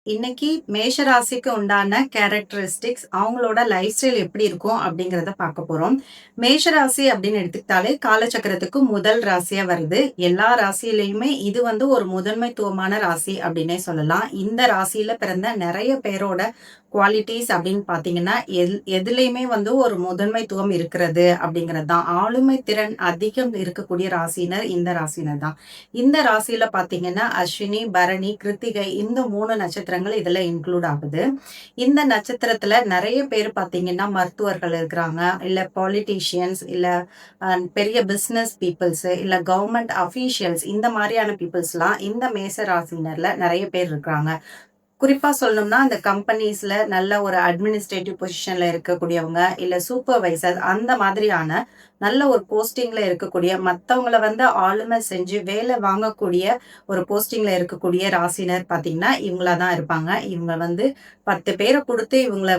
இன்னைக்கு மேஷ ராசிக்கு உண்டான கேரக்டரிஸ்டிக்ஸ் அவங்களோட லைஃப் ஸ்டைல் எப்படி இருக்கும் அப்படிங்கிறத பார்க்க போறோம். மேஷ ராசி அப்படின்னு எடுத்துக்கிட்டாலே காலச்சக்கரத்துக்கு முதல் ராசியா வருது. எல்லா ராசியிலயுமே இது வந்து ஒரு முதன்மைத்துவமான ராசி அப்படின்னே சொல்லலாம். இந்த ராசியில பிறந்த நிறைய பேரோட குவாலிட்டிஸ் அப்படின்னு பார்த்தீங்கன்னா, எதுலயுமே வந்து ஒரு முதன்மைத்துவம் இருக்கிறது அப்படிங்கிறது தான். ஆளுமை திறன் அதிகம் இருக்கக்கூடிய ராசினர் இந்த ராசினர் தான். இந்த ராசியில பார்த்தீங்கன்னா, அஸ்வினி, பரணி, கிருத்திகை இந்த 3 நட்சத்திரங்கள் இதுல இன்க்ளூட் ஆகுது. இந்த நட்சத்திரத்துல நெறைய பேர் பார்த்தீங்கன்னா, மருத்துவர்கள் இருக்கிறாங்க, இல்ல பாலிட்டிஷியன்ஸ், இல்ல பெரிய பிசினஸ் பீப்பிள்ஸ், இல்ல கவர்ன்மென்ட் அஃபீஷியல்ஸ் இந்த மாரியான பீப்பிள்ஸ்லாம் இந்த மேச ராசினர்ல நெறைய பேர் இருக்கிறாங்க. குறிப்பா சொல்லணும்னா, அந்த கம்பெனிஸ்ல நல்ல ஒரு அட்மினிஸ்ட்ரேட்டிவ் பொசிஷன்ல இருக்கக்கூடியவங்க, இல்ல சூப்பர்வைசர் அந்த மாதிரியான நல்ல ஒரு போஸ்டிங்ல இருக்கக்கூடிய, மத்தவங்கள வந்து ஆளுமை செஞ்சு வேலை வாங்கக்கூடிய ஒரு போஸ்டிங்ல இருக்கக்கூடிய ராசினர் பார்த்தீங்கன்னா, இவங்களா தான் இருப்பாங்க. இவங்க வந்து 10 பேர குடுத்து இவங்கள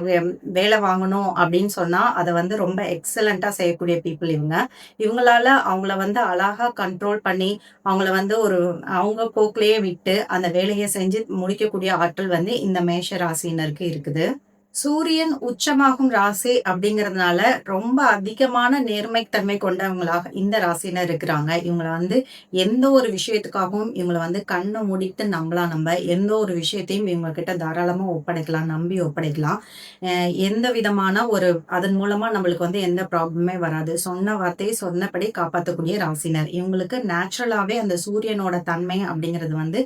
வேலை வாங்கணும் அப்படின்னு சொன்னா, அத வந்து ரொம்ப எக்ஸலன்ட்டா செய்யக்கூடிய பீப்பிள் இவங்க. இவங்களால அவங்கள வந்து அழகா கண்ட்ரோல் பண்ணி, அவங்கள வந்து ஒரு அவங்க போக்குலயே விட்டு, அந்த வேலைய செஞ்சு முடிக்கக்கூடிய ஆற்றல் வந்து இந்த மேஷ ராசியினருக்கு இருக்குது. சூரியன் உச்சமாகும் ராசி அப்படிங்கிறதுனால, ரொம்ப அதிகமான நேர்மைத்தன்மை கொண்டவங்களாக இந்த ராசியினர் இருக்கிறாங்க. இவங்கள வந்து எந்த ஒரு விஷயத்துக்காகவும் இவங்கள வந்து கண்ண மூடிட்டு நம்பலாம் நம்ப. எந்த ஒரு விஷயத்தையும் இவங்க கிட்ட தாராளமா ஒப்படைக்கலாம். நம்பி ஒப்படைக்கலாம். அ எந்த விதமான ஒரு அதன் மூலமா நம்மளுக்கு வந்து எந்த ப்ராப்ளமே வராது. சொன்ன வார்த்தையை சொன்னபடி காப்பாத்தக்கூடிய ராசினர். இவங்களுக்கு நேச்சுரலாவே அந்த சூரியனோட தன்மை அப்படிங்கிறது வந்து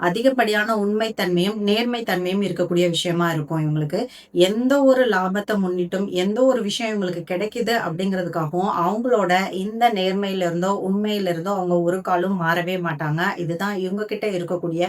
அதிகப்படியான உண்மை தன்மையும், நேர்மை தன்மையும் இருக்கக்கூடிய விஷயமா இருக்கும் இவங்களுக்கு. எந்த ஒரு லாபத்த முன்னிட்டும், எந்த ஒரு விஷயம் இவங்களுக்கு கிடைக்குது அப்படிங்கிறதுக்காகவும், அவங்களோட இந்த நேர்மையில இருந்தோ, உண்மையில இருந்தோ அவங்க ஒரு காலும் மாறவே மாட்டாங்க. இதுதான் இவங்க கிட்ட இருக்கக்கூடிய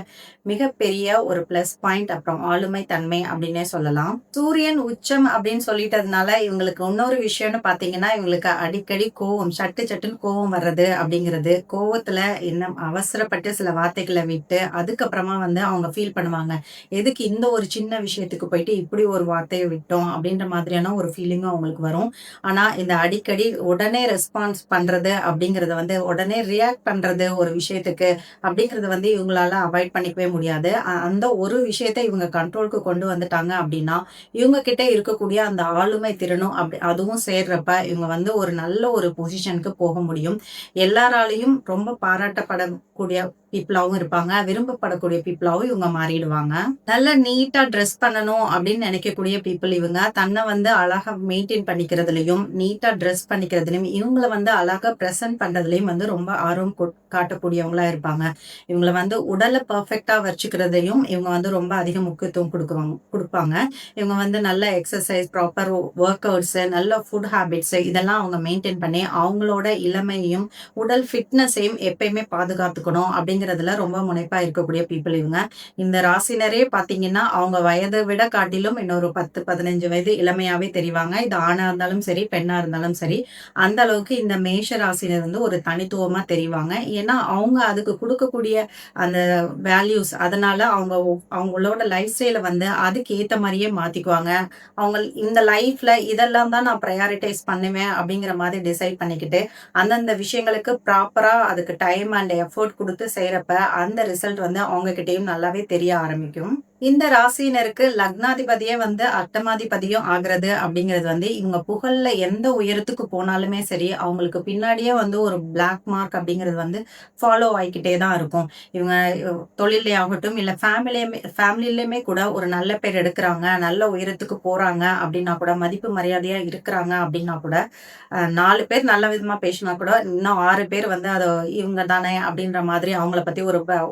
மிகப்பெரிய ஒரு பிளஸ் பாயிண்ட். அப்புறம் ஆளுமை தன்மை அப்படின்னே சொல்லலாம். சூரியன் உச்சம் அப்படின்னு சொல்லிட்டதுனால, இவங்களுக்கு இன்னொரு விஷயம்னு பார்த்தீங்கன்னா, இவங்களுக்கு அடிக்கடி கோவம், சட்டு சட்டுன்னு கோவம் வர்றது அப்படிங்கிறது, கோவத்துல என்ன அவசரப்பட்டு சில வார்த்தைகள விட்டு, அதுக்கப்புறமா வந்து அவங்க ஃபீல் பண்ணுவாங்க. எதுக்கு இந்த ஒரு சின்ன விஷயத்துக்கு போயிட்டு இப்படி ஒரு வார்த்தைய விட்டோம் அப்படின்ற மாதிரியான ஒரு ஃபீலிங்கும் அவங்களுக்கு வரும். ஆனா, இந்த அடிக்கடி உடனே ரெஸ்பான்ஸ் பண்றது அப்படிங்கிறது வந்து உடனே ரியாக்ட் பண்றது ஒரு விஷயத்துக்கு அப்படிங்கிறது வந்து இவங்களால அவாய்ட் பண்ணிக்கவே முடியாது. அந்த ஒரு விஷயத்த இவங்க கண்ட்ரோலுக்கு கொண்டு வந்துட்டாங்க அப்படின்னா, இவங்க கிட்ட இருக்கக்கூடிய அந்த ஆளுமை திறனும் அதுவும் சேர்றப்ப இவங்க வந்து ஒரு நல்ல ஒரு பொசிஷனுக்கு போக முடியும். எல்லாராலயும் ரொம்ப பாராட்டப்படக்கூடிய பீப்பிளாவும் இருப்பாங்க. விரும்பப்படக்கூடிய பீப்பிளாவும் இவங்க மாறிடுவாங்க. நல்லா நீட்டா ட்ரெஸ் பண்ணணும் அப்படின்னு நினைக்கக்கூடிய பீப்பிள் இவங்க. தன்னை வந்து அழகா மெயின்டெயின் பண்ணிக்கிறதுலயும், நீட்டா ட்ரெஸ் பண்ணிக்கிறதுலயும், இவங்கள வந்து அழகா பிரசன்ட் பண்றதுலயும் வந்து ரொம்ப ஆர்வம் காட்டக்கூடியவங்களா இருப்பாங்க. இவங்கள வந்து உடல பெர்ஃபெக்ட்டா வச்சுக்கிறதையும் இவங்க வந்து ரொம்ப அதிக முக்கியத்துவம் குடுப்பாங்க. இவங்க வந்து நல்ல எக்சர்சைஸ், ப்ராப்பர் ஒர்க் அவுட்ஸ், நல்ல ஃபுட் ஹேபிட்ஸ் இதெல்லாம் அவங்க மெயின்டெயின் பண்ணி, அவங்களோட இளமையையும், உடல் ஃபிட்னஸையும் எப்பயுமே பாதுகாத்துக்கணும் அப்படிங்கிறதுல ரொம்ப முனைப்பா இருக்கக்கூடிய பீப்பிள் இவங்க. இந்த ராசினரே பார்த்தீங்கன்னா, அவங்க வயத விட காட்டிலும் இன்னொரு 10, 15 வயது இளமையாவே தெரிவாங்க. இது ஆணா இருந்தாலும் சரி, பெண்ணா இருந்தாலும் சரி. அந்த அளவுக்கு இந்த மேஷ ராசினர் வந்து ஒரு தனித்துவமா தெரிவாங்க. ஏன்னா, அவங்க அதுக்கு குடுக்கக்கூடிய அந்த வேல்யூஸ் அதனால அவங்களோட லைஃப் ஸ்டைல வந்து அதுக்கு ஏத்த மாரியே மாத்திக்குவாங்க. அவங்க இந்த லைஃப்ல இதெல்லாம் தான் நான் பிரையாரிடைஸ் பண்ணுவேன் அப்படிங்கிற மாதிரி டிசைட் பண்ணிக்கிட்டு, அந்தந்த விஷயங்களுக்கு ப்ராப்பரா அதுக்கு டைம் அண்ட் எஃபோர்ட் குடுத்து செய்றப்ப, அந்த ரிசல்ட் வந்து அவங்க கிட்டயும் நல்லாவே தெரிய ஆரம்பிக்கும். இந்த ராசியினருக்கு லக்னாதிபதியே வந்து அட்டமாதிபதியும் ஆகுறது அப்படிங்கிறது வந்து, இவங்க புகழ்ல எந்த உயரத்துக்கு போனாலுமே சரி, அவங்களுக்கு பின்னாடியே வந்து ஒரு பிளாக் மார்க் அப்படிங்கிறது வந்து ஃபாலோ ஆயிக்கிட்டே தான் இருக்கும். இவங்க தொழில்லே ஆகட்டும், இல்ல ஃபேமிலிலயுமே கூட ஒரு நல்ல பேர் எடுக்குறாங்க, நல்ல உயரத்துக்கு போறாங்க அப்படின்னா கூட, மதிப்பு மரியாதையா இருக்கிறாங்க அப்படின்னா கூட, 4 பேர் நல்ல விதமா பேசினா கூட, இன்னும் 6 பேர் வந்து அத இவங்க தானே அப்படின்ற மாதிரி அவங்கள பத்தி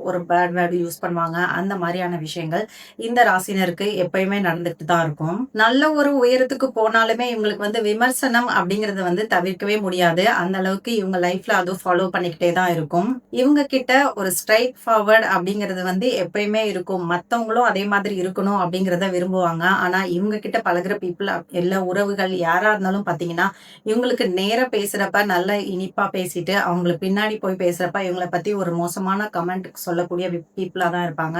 ஒரு பேட் வேர்ட் யூஸ் பண்ணுவாங்க. அந்த மாரியான விஷயங்கள் இந்த ராசினருக்கு எப்பயுமே நடந்துட்டு தான் இருக்கும். நல்ல ஒரு உயரத்துக்கு போனாலுமே இவங்களுக்கு வந்து விமர்சனம் அப்படிங்கிறது வந்து தவிர்க்கவே முடியாது. அந்த அளவுக்கு இவங்க லைஃப்ல அதுவும் ஃபாலோ பண்ணிக்கிட்டே தான் இருக்கும். இவங்க கிட்ட ஒரு ஸ்ட்ரெய்ட் ஃபார்வர்ட் அப்படிங்கிறது வந்து எப்பயுமே இருக்கும். மத்தவங்களும் அதே மாதிரி இருக்கணும் அப்படிங்கிறத விரும்புவாங்க. ஆனா இவங்க கிட்ட பழகுற பீப்பிள் எல்லா உறவுகள் யாரா இருந்தாலும் பார்த்தீங்கன்னா, இவங்களுக்கு நேரா பேசுறப்ப நல்லா இனிப்பா பேசிட்டு, அவங்களுக்கு பின்னாடி போய் பேசுறப்ப இவங்கள பத்தி ஒரு மோசமான கமெண்ட் சொல்லக்கூடிய பீப்பிளா தான் இருப்பாங்க.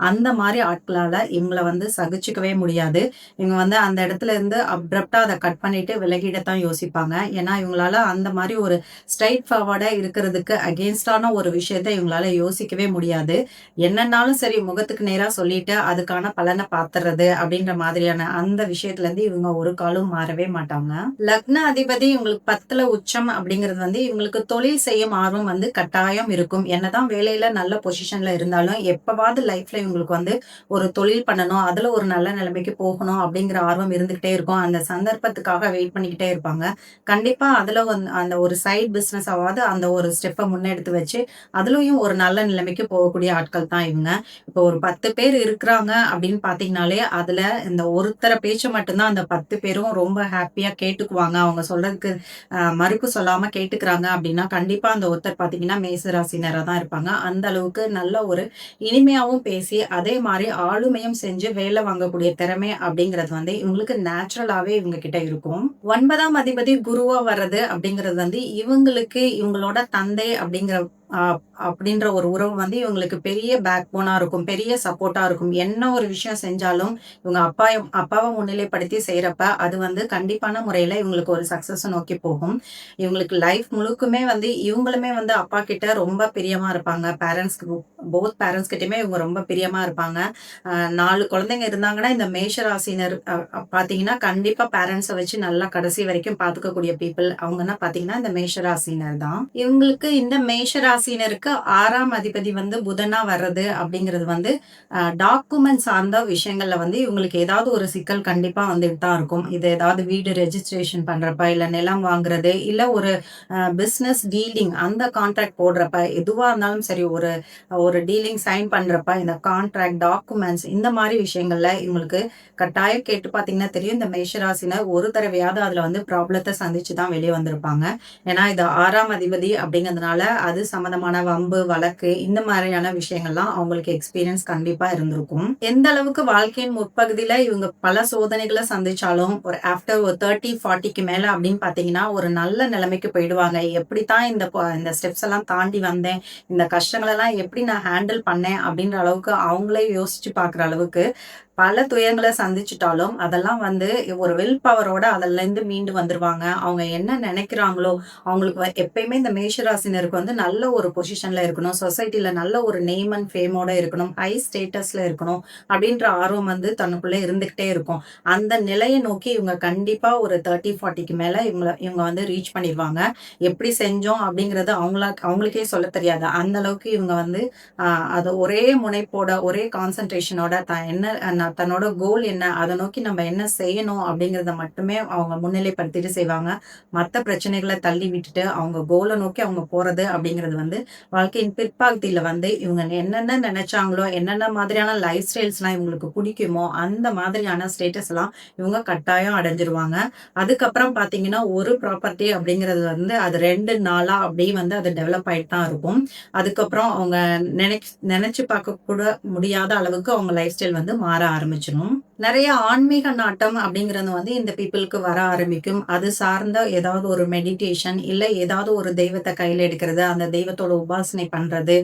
அந்த மாரி ஆட்களால இவங்கள வந்து சகிச்சுக்கவே முடியாது. இவங்க வந்து அந்த இடத்துல இருந்து அப்ரப்ட்டா அத கட் பண்ணிட்டு விலகிடத்தான் யோசிப்பாங்க. ஏன்னா, இவங்களால அந்த மாரி ஒரு ஸ்ட்ரெய்ட் ஃபார்வர்டா இருக்கிறதுக்கு அகெயின்ஸ்டான ஒரு விஷயத்த இவங்களால யோசிக்கவே முடியாது. என்னன்னாலும் சரி முகத்துக்கு நேரா சொல்லிட்டு, அதுக்கான பலன பாத்துர்றது அப்படின்ற மாதிரியான அந்த விஷயத்துலருந்து இவங்க ஒரு காலும் மாறவே மாட்டாங்க. லக்ன அதிபதி இவங்களுக்கு 10ல உச்சம் அப்படிங்கிறது வந்து இவங்களுக்கு தொழில் செய்யும் ஆர்வம் வந்து கட்டாயம் இருக்கும். என்னதான் வேலையில நல்ல பொசிஷன்ல இருந்தாலும், எப்பவாவது லைஃப்ல இவங்களுக்கு வந்து ஒரு தொழில் பண்ணணும், அதுல ஒரு நல்ல நிலைமைக்கு போகணும் அப்படிங்கிற ஆர்வம் இருந்துகிட்டே இருக்கும். அந்த சந்தர்ப்பத்துக்காக வெயிட் பண்ணிக்கிட்டே இருப்பாங்க. கண்டிப்பா அதுல அந்த ஒரு சைட் பிசினஸ் ஆவாது அந்த ஒரு ஸ்டெப்ப முன்னெடுத்து வச்சு, அதுலயும் ஒரு நல்ல நிலைமைக்கு போகக்கூடிய ஆட்கள் தான் இவங்க. இப்போ ஒரு 10 பேர் இருக்கிறாங்க அப்படின்னு பார்த்தீங்கனாலே, அதுல இந்த ஒருத்தர பேச்ச மட்டும் தான் அந்த 10 பேரும் ரொம்ப ஹேப்பியா கேட்டுக்குவாங்க. அவங்க சொல்றதுக்கு மறுப்பு சொல்லாம கேட்டுக்கிறாங்க அப்படின்னா, கண்டிப்பா அந்த ஒருத்தர் பார்த்தீங்கன்னா, மேச ராசினரா தான் இருப்பாங்க. அந்த அளவுக்கு நல்ல ஒரு இனிமையாவும் பேசி, அதே மாரி ஆளுமையும் செஞ்சு வேலை வாங்கக்கூடிய திறமை அப்படிங்கிறது வந்து இவங்களுக்கு நேச்சுரலாவே இவங்க கிட்ட இருக்கும். 9ஆம் அதிபதி குருவா வர்றது அப்படிங்கிறது வந்து இவங்களுக்கு இவங்களோட தந்தை அ அப்படின்ற ஒரு உறவு வந்து இவங்களுக்கு பெரிய பேக் போனா இருக்கும். பெரிய சப்போர்ட்டா இருக்கும். என்ன ஒரு விஷயம் செஞ்சாலும், இவங்க அப்பாவ முன்னிலைப்படுத்தி செய்றப்ப, அது வந்து கண்டிப்பான முறையில இவங்களுக்கு ஒரு சக்சஸ நோக்கி போகும். இவங்களுக்கு லைஃப் முழுக்குமே வந்து இவங்களுமே வந்து அப்பா கிட்ட ரொம்ப பிரியமா இருப்பாங்க. போத் பேரண்ட்ஸ் கிட்டயுமே இவங்க ரொம்ப பிரியமா இருப்பாங்க. 4 குழந்தைங்க இருந்தாங்கன்னா, இந்த மேஷ ராசினர் பார்த்தீங்கன்னா, கண்டிப்பா பேரண்ட்ஸ வச்சு நல்லா கடைசி வரைக்கும் பார்த்துக்கக்கூடிய பீப்பிள். அவங்கன்னா பார்த்தீங்கன்னா, இந்த மேஷ ராசினர் தான். இவங்களுக்கு இந்த மேஷ ராசினருக்கு 6ஆம் அதிபதி வந்து புதனா வர்றது அப்படிங்கிறது வந்து, டாக்குமெண்ட் சார்ந்த விஷயங்கள்ல வந்து இவங்களுக்கு ஏதாவது ஒரு சிக்கல் கண்டிப்பா வந்துட்டு தான் இருக்கும். இது ஏதாவது வீடு ரெஜிஸ்ட்ரேஷன் பண்றப்ப, இல்ல நிலம் வாங்குறது, இல்ல ஒரு பிசினஸ் டீலிங் அந்த கான்ட்ராக்ட் போடுறப்ப, எதுவா இருந்தாலும் சரி ஒரு ஒரு டீலிங் சைன் பண்றப்ப, இந்த கான்ட்ராக்ட், டாக்குமெண்ட்ஸ் இந்த மாரி விஷயங்கள்ல இவங்களுக்கு கட்டாயம் கேட்டு பார்த்தீங்கன்னா தெரியும். இந்த மேஷராசினர் ஒரு தடவையாவது அதுல வந்து ப்ராப்ளத்த சந்திச்சு தான் வெளிய வந்திருப்பாங்க. ஏன்னா, இது 6ஆம் அதிபதி அப்படிங்கிறதுனால, அது சம்மந்தமான வம்பு, வழக்கு இந்த மாரியான விஷயங்கள்லாம் அவங்களுக்கு எக்ஸ்பீரியன்ஸ் கண்டிப்பா இருந்திருக்கும். எந்த அளவுக்கு வாழ்க்கையின் முற்பகுதியில இவங்க பல சோதனைகள சந்திச்சாலும், ஒரு ஆஃப்டர் ஒரு 30, 40க்கு மேல அப்படின்னு பார்த்தீங்கன்னா, ஒரு நல்ல நிலைமைக்கு போயிடுவாங்க. எப்படித்தான் இந்த ஸ்டெப்ஸ் எல்லாம் தாண்டி வந்தேன், இந்த கஷ்டங்களெல்லாம் எப்படி நான் ஹேண்டில் பண்ணேன் அப்படின்ற அளவுக்கு அவங்களே யோசிச்சு பார்க்குற அளவுக்கு பல துயரங்கள சந்திச்சுட்டாலும், அதெல்லாம் வந்து ஒரு வில் பவரோட அதுலருந்து மீண்டு வந்துருவாங்க. அவங்க என்ன நெனைக்கிறாங்களோ, அவங்களுக்கு எப்பயுமே இந்த மேஷ ராசினருக்கு வந்து நல்ல ஒரு பொசிஷன்ல இருக்கணும். சொசைட்டில நல்ல ஒரு நேம் அண்ட் ஃபேமோட இருக்கணும். ஹை ஸ்டேட்டஸ்ல இருக்கணும். அப்படின்ற ஆர்வம் வந்து தனக்குள்ள இருந்துகிட்டே இருக்கும். அந்த நிலைய நோக்கி இவங்க கண்டிப்பா ஒரு 30, 40க்கு மேல இவங்க வந்து ரீச் பண்ணிருவாங்க. எப்படி செஞ்சோம் அப்படிங்கிறது அவங்களுக்கே சொல்லத் தெரியாது. அந்த அளவுக்கு இவங்க வந்து அ அத ஒரே முனைப்போட, ஒரே கான்சன்ட்ரேஷனோட தன்னோட கோல் என்ன? அத நோக்கி நம்ம என்ன செய்யணும்? அப்படிங்கிறத மட்டுமே அவங்க முன்னிலைப்படுத்திட்டு செய்வாங்க. மத்த பிரச்சனைகள தள்ளி விட்டுட்டு, அவங்க கோல நோக்கி அவங்க போறது அப்படிங்கிறது வந்து, வாழ்க்கையின் பிற்பகுதியில வந்து இவங்க என்னென்ன நெனைச்சாங்களோ, என்னென்ன மாதிரியான லைஃப் ஸ்டைல்ஸ்லாம் இவங்களுக்கு புடிக்குமோ, அந்த மாதிரியான ஸ்டேட்டஸ்லாம் இவங்க கட்டாயம் அடைஞ்சிருவாங்க. அதுக்கப்புறம் பார்த்தீங்கன்னா, ஒரு ப்ராப்பர்ட்டி அப்படிங்கிறது வந்து, அது 2 நாளா அப்படியே வந்து அது டெவலப் ஆயிட்டு தான் இருக்கும். அதுக்கப்புறம் அவங்க நெனச்சு பார்க்க கூட முடியாத அளவுக்கு அவங்க லைஃப் ஸ்டைல் வந்து மாற ஆரம்பிச்சுரும். நெறைய ஆன்மீக நாட்டம் அப்படிங்கிறது வந்து இந்த பீப்பிள்க்கு வர ஆரம்பிக்கும். அது சார்ந்த ஏதாவது ஒரு மெடிடேஷன், இல்ல ஏதாவது ஒரு தெய்வத்த கையில எடுக்கிறது, அந்த தெய்வத்தோட உபாசனை பண்றது,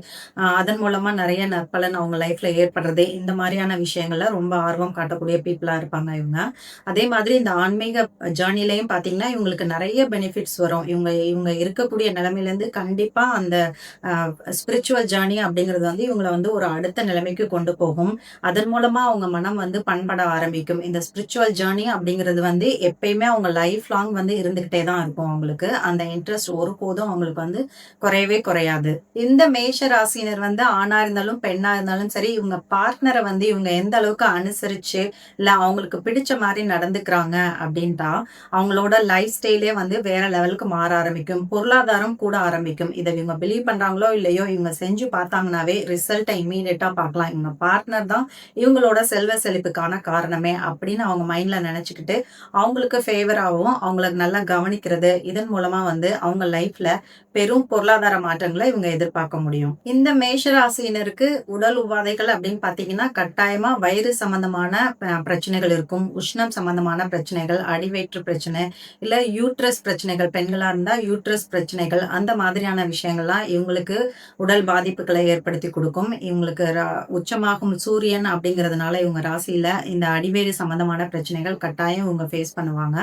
அதன் மூலமா நெறைய நற்பலன் அவங்க லைஃப்ல ஏற்படுறது, இந்த மாரியான விஷயங்கள்ல ரொம்ப ஆர்வம் காட்டக்கூடிய பீப்பிளா இருப்பாங்க இவங்க. அதே மாதிரி இந்த ஆன்மீக ஜர்னிலயும் பார்த்தீங்கன்னா, இவங்களுக்கு நெறைய பெனிஃபிட்ஸ் வரும். இவங்க இவங்க இருக்கக்கூடிய நிலைமையிலேருந்து கண்டிப்பா அந்த அ ஸ்பிரிச்சுவல் ஜர்னி அப்படிங்கிறது வந்து இவங்கள வந்து ஒரு அடுத்த நிலைமைக்கு கொண்டு போகும். அதன் மூலமா அவங்க மனம் வந்து பண்பட ஆரம்பிக்கும். இந்த ஸ்பிரிச்சுவல் ஜர்னி அப்படிங்கிறது வந்து எப்பயுமே அவங்க லைஃப் லாங் வந்து இருந்துகிட்டே தான் இருக்கும் அவங்களுக்கு. அந்த இன்ட்ரெஸ்ட் ஒருபோதும் அவங்களுக்கு வந்து குறையவே குறையாது. இந்த மேஷ ராசியினர் வந்து ஆணா இருந்தாலும், பெண்ணா இருந்தாலும் சரி, இவங்க பார்ட்னர வந்து இவங்க எந்த அளவுக்கு அனுசரிச்சு, இல்ல அவங்களுக்கு பிடிச்ச மாரி நடந்துக்கிறாங்க அப்படின்ட்டா, அவங்களோட லைஃப் ஸ்டைலே வந்து வேற லெவலுக்கு மாற ஆரம்பிக்கும். பொருளாதாரம் கூட ஆரம்பிக்கும். இத இவங்க பிலீவ் பண்றாங்களோ இல்லையோ, இவங்க செஞ்சு பார்த்தாங்கன்னாவே ரிசல்ட்ட இம்மீடியட்டா பார்க்கலாம். இவங்க பார்ட்னர் தான் இவங்களோட செல்வ செழிப்புக்கான காரணமே அப்படின்னு அவங்க மைண்ட்ல நினைச்சுக்கிட்டு, அவங்களுக்கு ஃபேவராவும் அவங்கள நல்லா கவனிக்கிறது, இதன் மூலமா வந்து அவங்க லைஃப்ல பெரும் பொருளாதார மாற்றங்கள இவங்க எதிர்பார்க்க முடியும். இந்த மேஷ ராசியினருக்கு உடல் உபாதைகள் அப்படின்னு பார்த்தீங்கன்னா, கட்டாயமா வயிறு சம்மந்தமான பிரச்சனைகள் இருக்கும். உஷ்ணம் சம்மந்தமான பிரச்சனைகள், அடிவயிற்று பிரச்சனை, இல்ல யூட்ரஸ் பிரச்சனைகள். பெண்களா இருந்தா யூட்ரஸ் பிரச்சனைகள், அந்த மாதிரியான விஷயங்கள்லாம் இவங்களுக்கு உடல் பாதிப்புகளை ஏற்படுத்தி குடுக்கும். இவங்களுக்கு உச்சமாகும் சூரியன் அப்படிங்கிறதுனால இவங்க ராசியில இந்த அடிவயிறு சம்மந்தமான பிரச்சனைகள் கட்டாயம் இவங்க ஃபேஸ் பண்ணுவாங்க.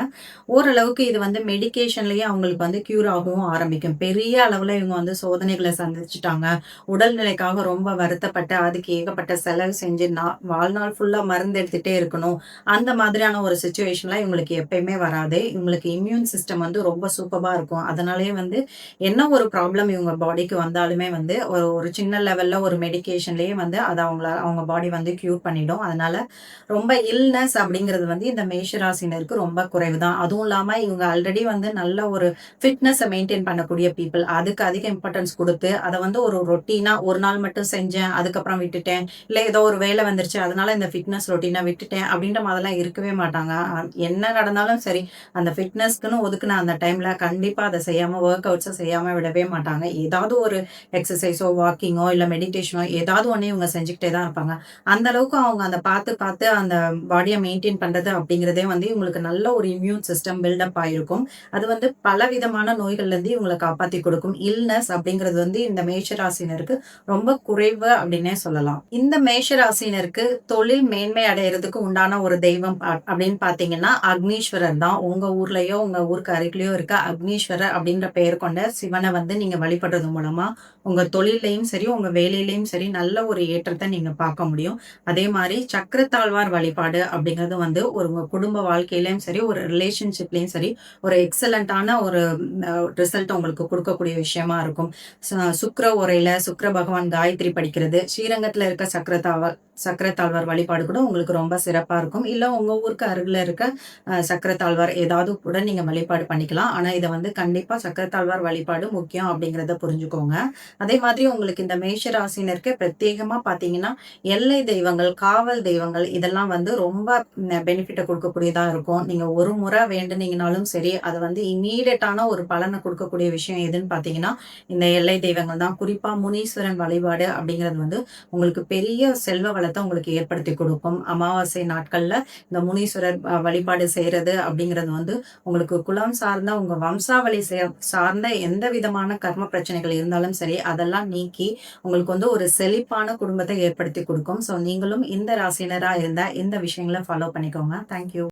ஓரளவுக்கு இது வந்து மெடிகேஷன்லயே அவங்களுக்கு வந்து கியூர் ஆகவும் ஆரம்பிக்கும். பெரிய அளவுல இவங்க வந்து சோதனைகள சந்திச்சுட்டாங்க. உடல்நிலைக்காக ரொம்ப வருத்தப்பட்டு, அதுக்கு ஏகப்பட்ட செலவு செஞ்சு, வாழ்நாள் ஃபுல்லா மருந்து எடுத்துட்டே இருக்கணும். அந்த மாதிரியான ஒரு சிச்சுவேஷன்லாம் இவங்களுக்கு எப்பயுமே வராது. இவங்களுக்கு இம்யூன் சிஸ்டம் வந்து ரொம்ப சூப்பர்பா இருக்கும். அதனாலேயே வந்து என்ன ஒரு ப்ராப்ளம் இவங்க பாடிக்கு வந்தாலுமே வந்து ஒரு ஒரு சின்ன லெவல்ல ஒரு மெடிகேஷன்லயே வந்து அத அவங்க பாடி வந்து கியூர் பண்ணிடும். அதனால ரொம்ப இல்னஸ் அப்படிங்கிறது வந்து இந்த மேஷ ராசினருக்கு ரொம்ப குறைவு தான். அதுவும் இல்லாம இவங்க ஆல்ரெடி வந்து நல்ல ஒரு ஃபிட்னஸ மெயின்டெயின் பண்ணக்கூடிய பீப்பிள். அதுக்கு அதிக இம்பார்ட்டன்ஸ் குடுத்து, அத வந்து ஒரு ரொட்டீனா ஒரு நாள் மட்டும் செஞ்சேன், அதுக்கப்புறம் விட்டுட்டேன். இல்ல ஏதோ ஒரு வேலை வந்துருச்சு, அதனால இந்த ஃபிட்னஸ் ரொட்டீன விட்டுட்டேன் அப்படின்ற மாதிரிலாம் இருக்கவே மாட்டாங்க. என்ன நடந்தாலும் சரி, அந்த ஃபிட்னஸ்க்குன்னு ஒதுக்குன அந்த டைம்ல கண்டிப்பா அத செய்யாம வொர்க் அவுட்ஸ செய்யாம விடவே மாட்டாங்க. ஏதாவது ஒரு எக்ஸர்சைஸோ, வாக்கிங்கோ, இல்ல மெடிடேஷனோ ஏதாவது ஒண்ணு இவங்க செஞ்சுக்கிட்டே தான் இருப்பாங்க. அந்த அளவுக்கு அவங்க அந்த பார்த்து, பார்த்து அந்த பாடிய மெயின்டெயின் பண்றது அப்படிங்கிறதே வந்து இவங்களுக்கு நல்ல ஒரு இம்யூன் சிஸ்டம் பில்டப் ஆயிருக்கும். அது வந்து பலவிதமான நோய்கள்லேருந்து இவங்கள காப்பாத்தி கொடுக்கும். இல்னஸ் அப்படிங்கிறது வந்து இந்த மேஷ ராசினருக்கு ரொம்ப குறைவு அப்படின்னே சொல்லலாம். இந்த மேஷ ராசினருக்கு தொழில் மேன்மை அடையறதுக்கு உண்டான ஒரு தெய்வம் அப்படின்னு பார்த்தீங்கன்னா, அக்னீஸ்வரர் தான். உங்க ஊர்லயோ, உங்க ஊருக்கு அருகிலயோ இருக்க அக்னீஸ்வரர் அப்படின்ற பெயர் கொண்ட சிவன வந்து நீங்க வழிபடுறது மூலமா, உங்க தொழில்லயும் சரி, உங்க வேலையிலயும் சரி நல்ல ஒரு ஏற்றத்த நீங்க பார்க்க முடியும். அதே மாரி சக்கரத்தாழ்வார் வழிபாடு அப்படிங்கிறது வந்து உங்க குடும்ப வாழ்க்கையிலயும் சரி, ஒரு ரிலேஷன்ஷிப்லயும் சரி, ஒரு எக்ஸலன்ட்டான ஒரு ரிசல்ட் உங்களுக்கு குடுக்கக்கூடிய விஷயமா இருக்கும். ச சுக்கிர ஓரையில சுக்கிர பகவான் காயத்ரி படிக்கிறது, ஸ்ரீரங்கத்துல இருக்க சக்கரத்தாழ்வார் வழிபாடு கூட உங்களுக்கு ரொம்ப சிறப்பா இருக்கும். இல்ல உங்க ஊருக்கு அருகில இருக்க சக்கரத்தாழ்வார் ஏதாவது கூட நீங்க வழிபாடு பண்ணிக்கலாம். ஆனா இத வந்து கண்டிப்பா சக்கரத்தாழ்வார் வழிபாடு முக்கியம் அப்படிங்கிறத புரிஞ்சுக்கோங்க. அதே மாதிரி உங்களுக்கு இந்த மேஷ ராசினருக்கு பிரத்யேகமா பார்த்தீங்கன்னா, எல்லை தெய்வங்கள், காவல் தெய்வங்கள் இதெல்லாம் வந்து ரொம்ப பெனிஃபிட்ட குடுக்கக்கூடியதா இருக்கும். நீங்க ஒரு முறை வேண்டுனீங்கனாலும் சரி, அது வந்து இம்மீடியட்டான ஒரு பலன குடுக்கக்கூடிய விஷயம் எதுன்னு பார்த்தீங்கன்னா, இந்த எல்லை தெய்வங்கள் தான். குறிப்பா முனீஸ்வரன் வழிபாடு அப்படிங்கிறது வந்து உங்களுக்கு பெரிய செல்வ வளத்த உங்களுக்கு ஏற்படுத்தி குடுக்கும். அமாவாசை நாட்கள்ல இந்த முனீஸ்வரர் வழிபாடு செய்றது அப்படிங்கிறது வந்து உங்களுக்கு குலம் சார்ந்த உங்க வம்சாவளி சார்ந்த எந்த விதமான கர்ம பிரச்சனைகள் இருந்தாலும் சரி, அதெல்லாம் நீக்கி உங்களுக்கு வந்து ஒரு செழிப்பான குடும்பத்த ஏற்படுத்தி குடுக்கும். ஸோ நீங்களும் இந்த ராசினரா இருந்தா இந்த விஷயங்கள ஃபாலோ பண்ணிக்கோங்க. Thank you.